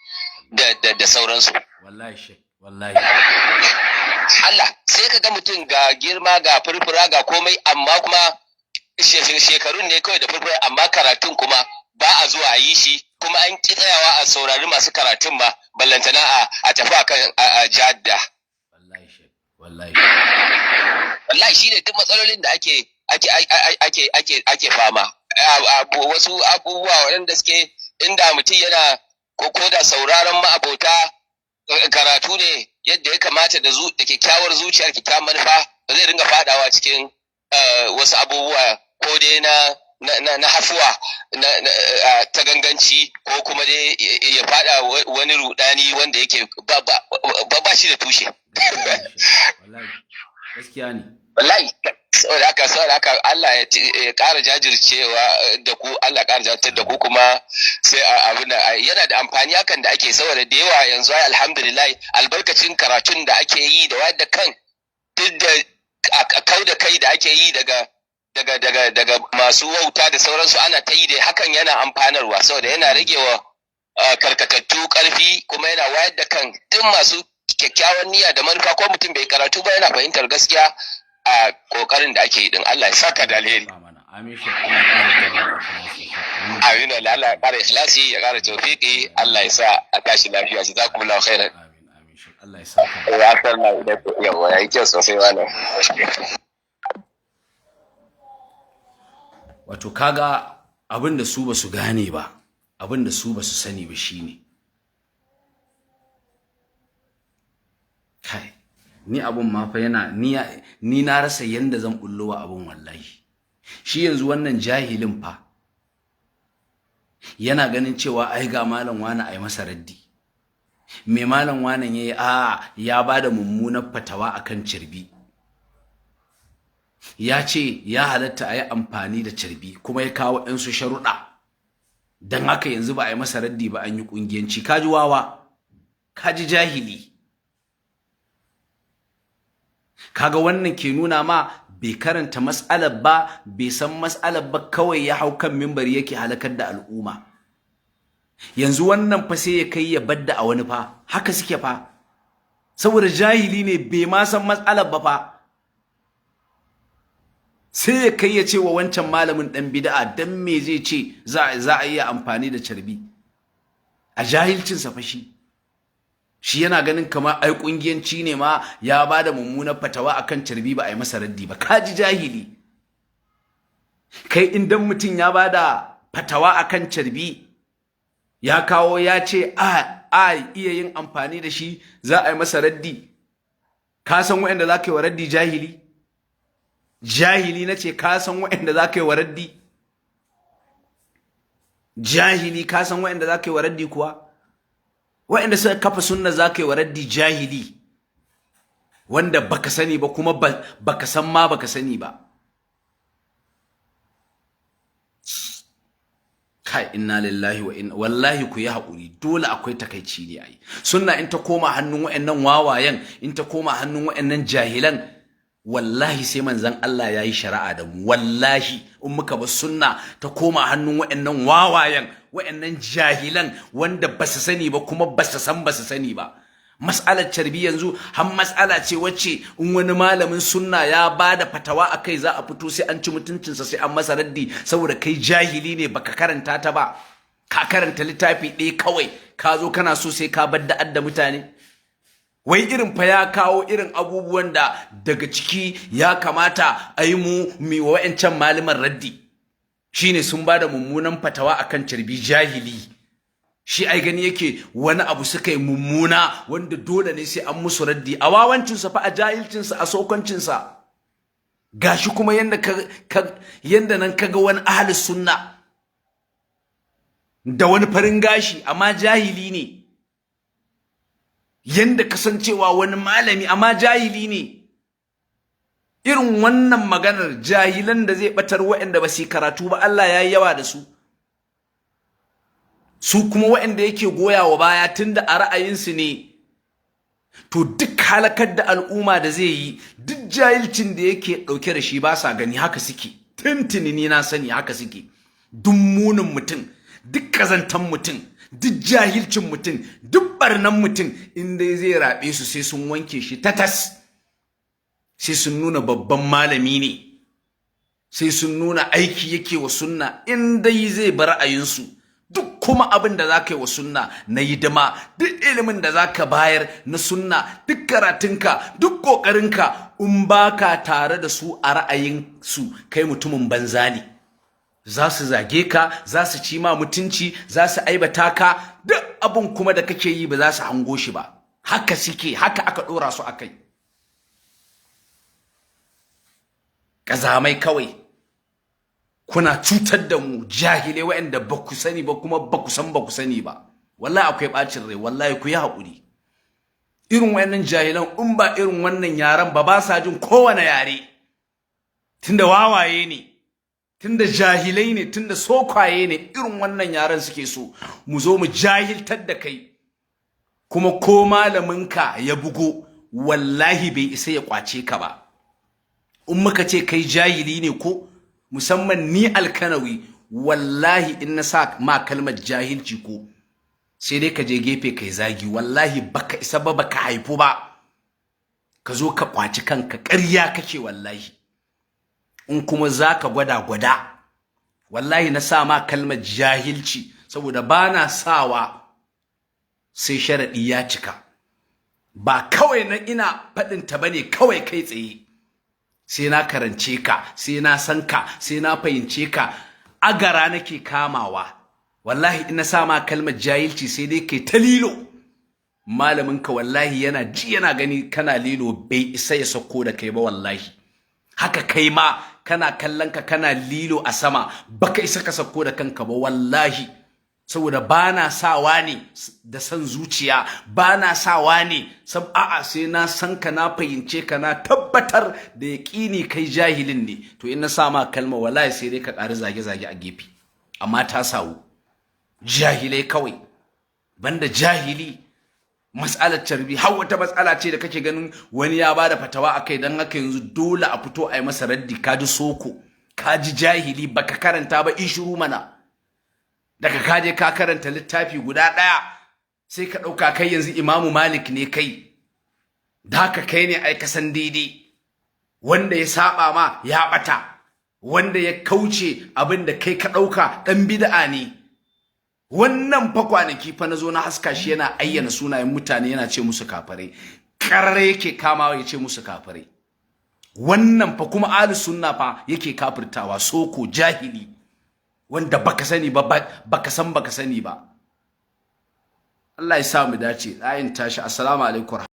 da sauransu. Wallahi. Allah sai ka ga mutum ga girma ga furfura ga komai amma kuma shekarun ne kawai da furfura amma karatun kuma ba a zuwa a yi shi kuma an ki tsayawa a saurari masu karatun ma ballantana a tafi akan a jadda. Wallahi shi ne duk matsalolin da ake fama. Wasu abubuwa waɗanda suke inda mutum yana ko da sauraron ma'abota karatu ne yadda ya kamata da kyakkyawar zuciyar kyakkyawar manufa, ba zai ringa fadawa cikin wasu abubuwa ko dai na hafuwa ta ganganci, ko kuma dai ya fada wani rudani wanda yake ba shi da tushe. Gaskiya ne. Wallahi saboda haka Allah ya ƙara jajircewa da ku, Allah ya ƙara jajirtar da ku, kuma sai abin da yana da amfani hakan da ake, saboda da yawa yanzu alhamdulillah albarkacin karatun da ake yi da wayar da kan, duk da kau da kai da ake yi daga masu wauta da sauransu, ana ta yi da hakan yana amfanarwa, saboda yana ragewa karkatattu ƙarfi, kuma yana wayar da kan duk masu kyakkyawan niyya da manufa, ko mutum bai karatu ba yana fahimtar gaskiya a kokarin da ake yi din. Allah ya saka da alheri. Amin. Amin. Allah ya kara ikhlasi, ya kara tawfiki, Allah ya sa a tashi lafiya. Jazakumullahu khairan. Amin. Allah ya saka. Ya sallah da yawa, yayi kyau sosai wannan. Wato kaga abin da su ba su gane ba, abin da su ba su sani ba shine, kai ni abun ma fa yana ni na rasa yanda zan bullowa abun wallahi. Shi yanzu wannan jahilin fa yana ganin cewa ai ga malam wani ai masa raddi. Me malam wani yayi ya bada mummunar fatawa akan cirbi. Ya ce ya halatta ayi amfani da cirbi, kuma ya kawo ɗan su sharuɗa. Dan haka yanzu ba ai masa raddi ba, an yi kungiyanci. Kaji wawa, kaji jahili. Kaga wannan ke nuna ma bai karanta mas'alar ba, bai san mas'alar ba, kawai ya hau kan mimbari yake halakar da al'umma. Yanzu wannan fa sai ya kai ya badda a wani fa, haka suke fa, saboda jahili ne, bai ma san mas'alar ba fa, sai ya kai ya ce wa wancan malamin dan bid'a dan me zai ce za a iya amfani da carbi a jahilcinsa fa. Shi yana ganin kamar ai kungiyanci ne ma, ya bada mummunar fatawa akan carbi ba ai masa raddi ba. Kaji jahili kai, idan mutum ya bada fatawa akan carbi, ya kawo ya ce a iya yin amfani da shi, za a yi masa raddi, ka san waɗanda za ka yi wa raddi? Jahili na ce, ka san waɗanda za ka yi wa raddi? Jahili, ka san waɗanda za ka yi wa raddi kuwa? Waɗanda suka kafa sunna za ka yi wa raddi jahili, wanda baka sani ba, kuma baka san ma baka sani ba. Kai, inna lillahi wa inna, wallahi ku yi haƙuri, dole akwai takaici ne ai. Sunna in ta koma hannun waɗannan wawayen, in ta koma hannun waɗannan jahilan, wallahi sai manzon Allah yayi shari'a da mu. Wallahi in muka bar sunna ta koma hannun waɗannan wawayen, waɗannan jahilan wanda basu sani ba, kuma basu sani ba. Mas'alar carbi yanzu har mas'ala ce wacce in wani malamin sunna ya bada fatawa akai, za a fito sai an ci mutuncinsa, sai an masa raddi, saboda kai jahili ne, baka karanta ta ba. Ka karanta littafi ɗaya kawai, ka zo kana so sai ka badda'ar da mutane. Wai irin fa ya kawo irin abubuwan da daga ciki ya kamata a yi mu wa wa'ancan malaman raddi, shine sun bada mummunan fatawa akan carbi. Jahili shi ai gani yake wani abu suka yi mummuna wanda dole ne sai an musu raddi, a wawancinsa fa, a jahilcinsa, a sokancinsa. Gashi kuma yanda nan kaga wani ahlus sunna da wani farin gashi, amma jahili ne. Yanda kasancewa wani malami, amma jahili ne. Irin wannan maganar jahilan da zai batar waɗanda ba su karatu ba, Allah ya yi yawa da su. Su kuma waɗanda yake goyawa baya tunda a ra'ayinsu ne, to duk halakar da al'umma da zai yi, duk jahilcin da yake ɗauke da shi ba sa gani, haka suke. Tuntuni ni na sani haka suke. Duk munin mutum, duk ƙazantan mutum, duk jahilcin mutum, duk barnan mutum, inda zai rabe su sai sun wanke shi tatas, sai sun nuna babban malami ne, sai sun nuna aiki yake wa sunna, inda zai bar ra'ayinsu. Duk kuma abin da zaka yi wa sunna na hidima, duk ilimin da zaka bayar na sunna, duk karatunka, duk kokarinka, in baka tare da su a ra'ayin su, kai mutumin banza ne. za su zage ka, za su ci ma mutunci, za su aibata ka, duk abun kuma da kake yi ba za su hango shi ba. Haka suke, haka aka ɗora su akai. Ƙazamai kawai. Kuna cutar da mu jahilai waɗanda ba ku sani ba kuma ba ku sani ba. Wallahi akwai ɓacin rai, wallahi ku yi haƙuri. Irin waɗannan jahilan in ba irin wannan yaran ba sa jin kowane yare. Tunda wawaye ne. Tunda jahilai ne, tunda sokwaye ne, irin wannan yaran suke so mu zo mu jahiltar da kai. Kuma ko malaminka ya bugo wallahi bai isa ya kwace ka ba. In muka ce kai jahili ne ko musamman ni Alkanawi, wallahi in na sa ma kalmar jahilci ko sai dai ka je gefe kai zagi, wallahi baka isa ba, baka haifu ba, ka zo ka kwaci kanka, ƙarya kake wallahi. In kuma zaka gwada, wallahi na sa ma kalmar jahilci saboda bana sawa sai sharadi ya cika, ba kawai na ina faɗin ta bane kawai kai tsaye, sai na karance ka, sai na san ka, sai na fahimce ka, agara nake kamawa. Wallahi ina sa ma kalmar jahilci sai dai kai ta lilo, malamin ka wallahi yana ji yana gani kana lilo, bai isa ya sako da kai ba wallahi. Haka kai ma kana kallon ka kana lilo a sama, baka isa ka sako da kanka ba wallahi. Saboda bana sawa ne da san zuciya, bana sawa ne a'a sai na san ka, na fahimce ka, na tabbatar da yaqini kai jahilin ne, to in na sa ma kalma wallahi sai dai ka ƙari zage a gefe. Amma ta sawu jahilai kawai, banda jahili. Mas'alar tarbi har wata matsala ce da kake ganin wani ya bada fatawa akai, dan haka yanzu dole a fito a yi masa raddi. Kaji soko, kaji jahili, baka karanta ba, shiru mana. Daga kaje ka karanta littafi guda ɗaya sai ka ɗauka kai yanzu Imamu Malik ne kai, da haka kai ne ai kasan daidai. Wanda ya saba ma ya ɓata, wanda ya kauce abin da kai ka ɗauka ɗan bid'a ne. Wannan fa kwanaki fa nazo na haska shi yana ayyana sunayen mutane, yana ce musu kafirai, karare yake kamawa ya ce musu kafirai. Wannan fa kuma ahlus sunna fa yake kafirtawa, soko jahili wanda baka sani ba, baka sani ba. Allah ya sa mu dace. Ayin tashi. Assalamu alaikum.